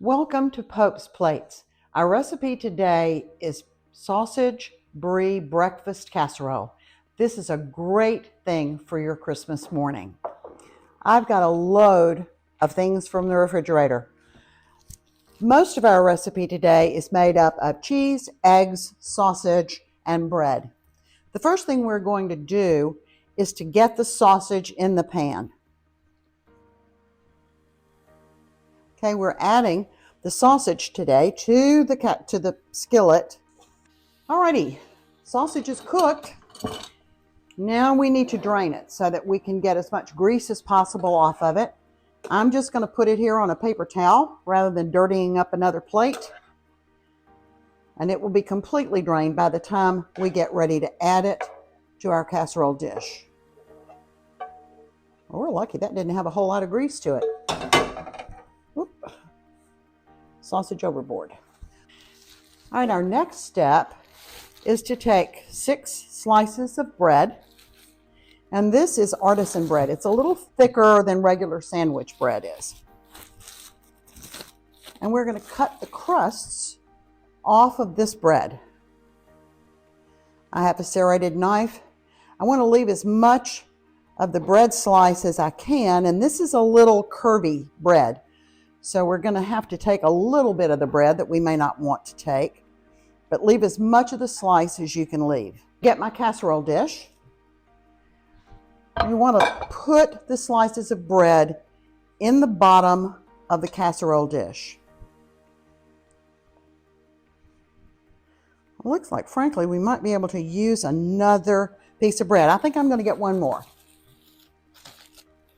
Welcome to Pope's Plates. Our recipe today is sausage brie breakfast casserole. This is a great thing for your Christmas morning. I've got a load of things from the refrigerator. Most of our recipe today is made up of cheese, eggs, sausage, and bread. The first thing we're going to do is to get the sausage in the pan. Okay, we're adding the sausage today to the skillet. Alrighty, sausage is cooked. Now we need to drain it so that we can get as much grease as possible off of it. I'm just going to put it here on a paper towel rather than dirtying up another plate. And it will be completely drained by the time we get ready to add it to our casserole dish. Well, we're lucky that didn't have a whole lot of grease to it. Whoop. Sausage overboard. All right, our next step is to take 6 slices of bread. And this is artisan bread. It's a little thicker than regular sandwich bread is. And we're going to cut the crusts off of this bread. I have a serrated knife. I want to leave as much of the bread slice as I can, and this is a little curvy bread. So we're going to have to take a little bit of the bread that we may not want to take, but leave as much of the slice as you can leave. Get my casserole dish. You want to put the slices of bread in the bottom of the casserole dish. It looks like, frankly, we might be able to use another piece of bread. I think I'm going to get one more.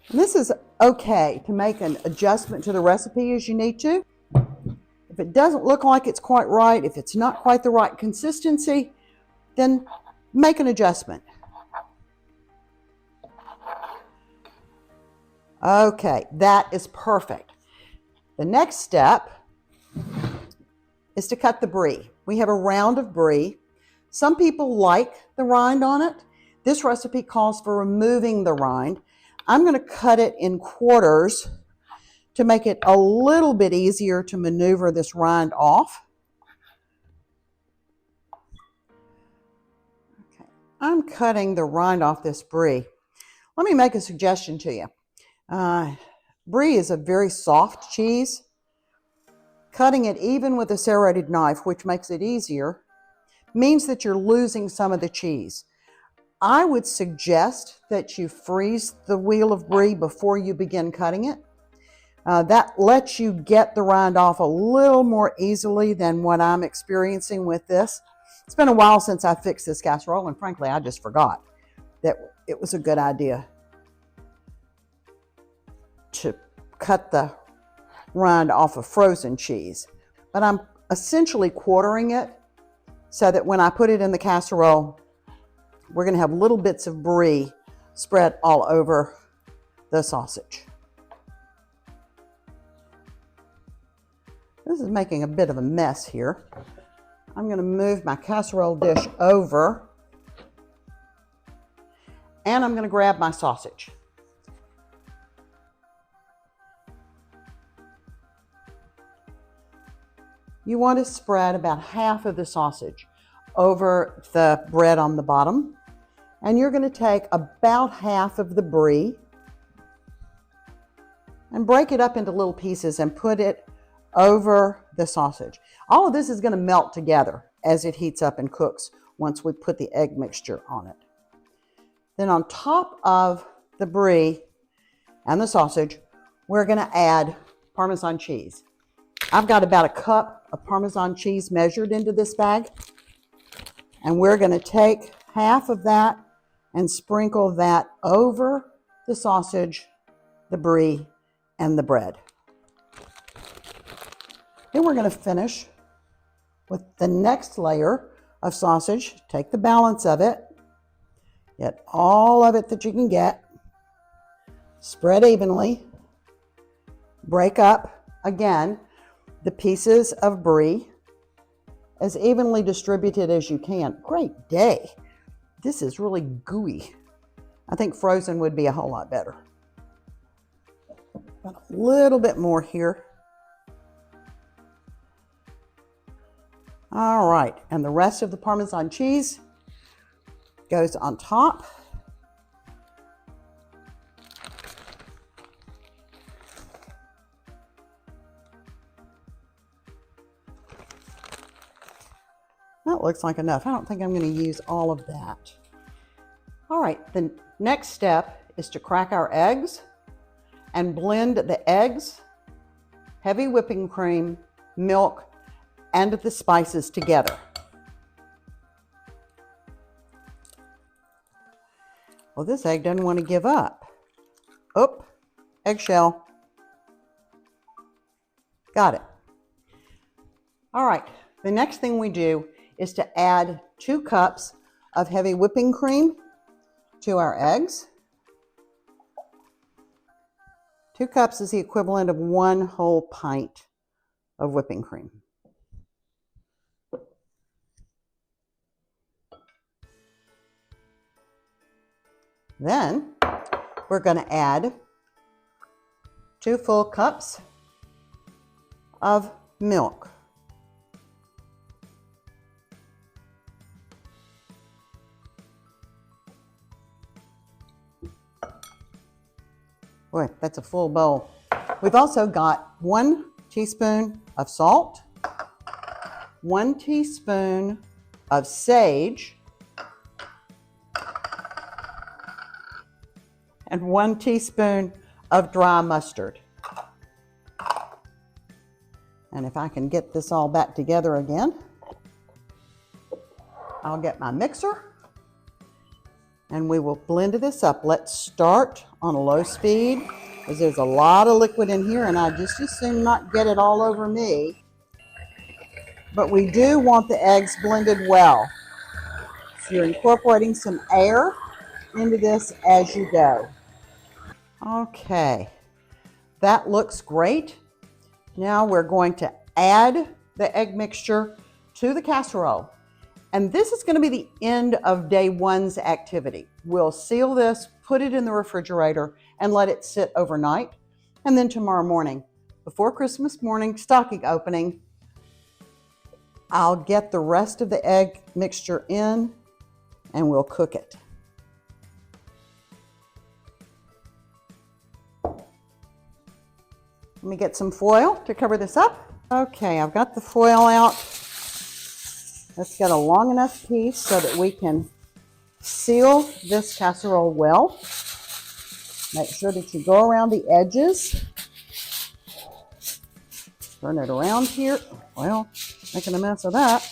And this is okay to make an adjustment to the recipe as you need to. If it doesn't look like it's quite right, if it's not quite the right consistency, then make an adjustment. Okay, that is perfect. The next step is to cut the brie. We have a round of brie. Some people like the rind on it. This recipe calls for removing the rind. I'm going to cut it in quarters to make it a little bit easier to maneuver this rind off. Okay, I'm cutting the rind off this brie. Let me make a suggestion to you. Brie is a very soft cheese. Cutting it even with a serrated knife, which makes it easier, means that you're losing some of the cheese. I would suggest that you freeze the wheel of brie before you begin cutting it. That lets you get the rind off a little more easily than what I'm experiencing with this. It's been a while since I fixed this casserole, and frankly, I just forgot that it was a good idea to cut the rind off of frozen cheese. But I'm essentially quartering it so that when I put it in the casserole, we're going to have little bits of brie spread all over the sausage. This is making a bit of a mess here. I'm going to move my casserole dish over, and I'm going to grab my sausage. You want to spread about half of the sausage over the bread on the bottom. And you're going to take about half of the brie and break it up into little pieces and put it over the sausage. All of this is going to melt together as it heats up and cooks once we put the egg mixture on it. Then on top of the brie and the sausage, we're going to add Parmesan cheese. I've got about a cup of Parmesan cheese measured into this bag. And we're going to take half of that and sprinkle that over the sausage, the brie, and the bread. Then we're going to finish with the next layer of sausage. Take the balance of it. Get all of it that you can get. Spread evenly. Break up, again, the pieces of brie as evenly distributed as you can. Great day. This is really gooey. I think frozen would be a whole lot better. Got a little bit more here. All right, and the rest of the Parmesan cheese goes on top. That looks like enough. I don't think I'm going to use all of that. All right, the next step is to crack our eggs and blend the eggs, heavy whipping cream, milk, and the spices together. Well, this egg doesn't want to give up. Oop, eggshell. Got it. All right, the next thing we do is to add 2 cups of heavy whipping cream to our eggs. 2 cups is the equivalent of 1 whole pint of whipping cream. Then we're going to add 2 full cups of milk. Boy, that's a full bowl. We've also got 1 teaspoon of salt, 1 teaspoon of sage, and 1 teaspoon of dry mustard. And if I can get this all back together again, I'll get my mixer and we will blend this up. Let's start on a low speed because there's a lot of liquid in here and I just as soon not get it all over me. But we do want the eggs blended well. So you're incorporating some air into this as you go. Okay, that looks great. Now we're going to add the egg mixture to the casserole. And this is going to be the end of day 1's activity. We'll seal this, put it in the refrigerator, and let it sit overnight. And then tomorrow morning, before Christmas morning stocking opening, I'll get the rest of the egg mixture in and we'll cook it. Let me get some foil to cover this up. Okay, I've got the foil out. Let's get a long enough piece so that we can seal this casserole well. Make sure that you go around the edges. Turn it around here. Well, making a mess of that.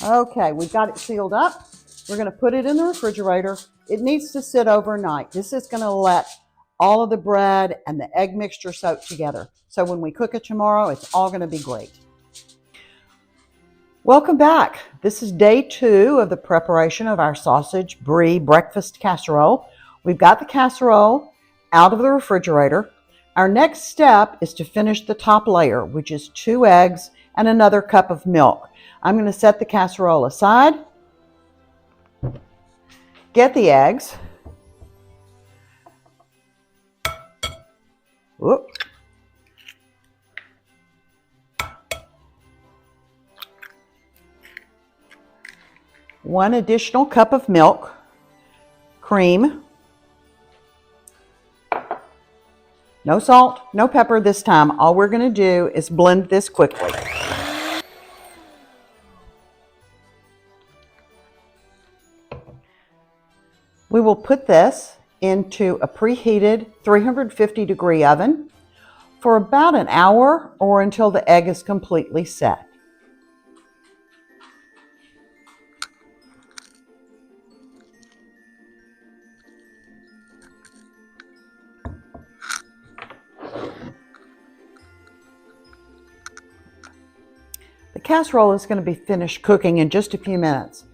Okay, we've got it sealed up. We're going to put it in the refrigerator. It needs to sit overnight. This is going to let all of the bread and the egg mixture soak together. So when we cook it tomorrow, it's all going to be great. Welcome back. This is day 2 of the preparation of our sausage brie breakfast casserole. We've got the casserole out of the refrigerator. Our next step is to finish the top layer, which is 2 eggs and another cup of milk. I'm going to set the casserole aside, get the eggs. Whoop. One additional cup of milk, cream, no salt, no pepper this time. All we're going to do is blend this quickly. We will put this into a preheated 350-degree oven for about an hour or until the egg is completely set. The casserole is going to be finished cooking in just a few minutes.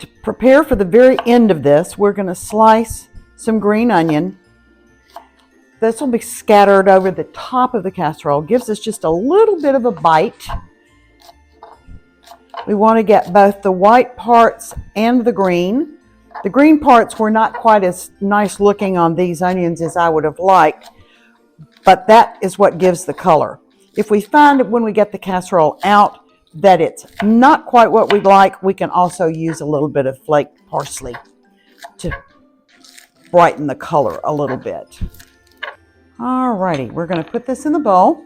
To prepare for the very end of this, we're going to slice some green onion. This will be scattered over the top of the casserole. Gives us just a little bit of a bite. We want to get both the white parts and the green. The green parts were not quite as nice looking on these onions as I would have liked, but that is what gives the color. If we find when we get the casserole out that it's not quite what we'd like, we can also use a little bit of flaked parsley to brighten the color a little bit. Alrighty, we're going to put this in the bowl,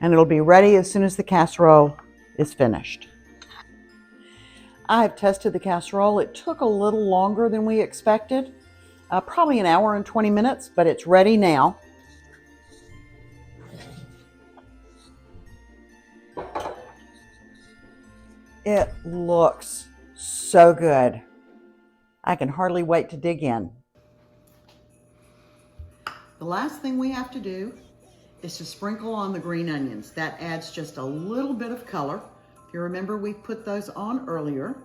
and it'll be ready as soon as the casserole is finished. I have tested the casserole. It took a little longer than we expected, probably an hour and 20 minutes, but it's ready now. It looks so good. I can hardly wait to dig in. The last thing we have to do is to sprinkle on the green onions. That adds just a little bit of color. If you remember, we put those on earlier.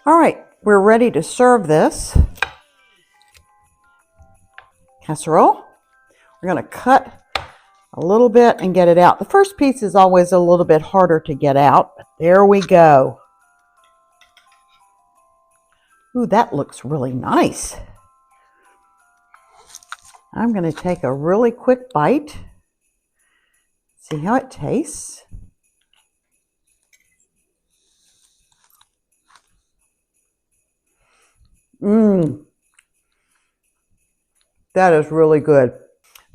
All right, we're ready to serve this casserole. We're going to cut a little bit and get it out. The first piece is always a little bit harder to get out, but there we go. Ooh, that looks really nice. I'm going to take a really quick bite. See how it tastes. That is really good.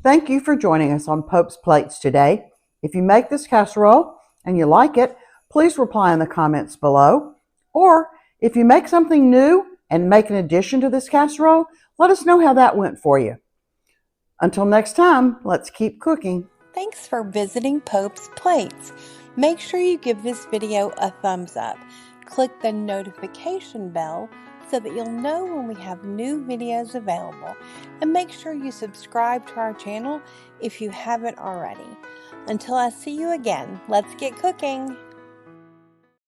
Thank you for joining us on Pope's Plates today. If you make this casserole and you like it, please reply in the comments below. Or if you make something new and make an addition to this casserole, let us know how that went for you. Until next time, let's keep cooking. Thanks for visiting Pope's Plates. Make sure you give this video a thumbs up. Click the notification bell so that you'll know when we have new videos available. And make sure you subscribe to our channel if you haven't already. Until I see you again, let's get cooking.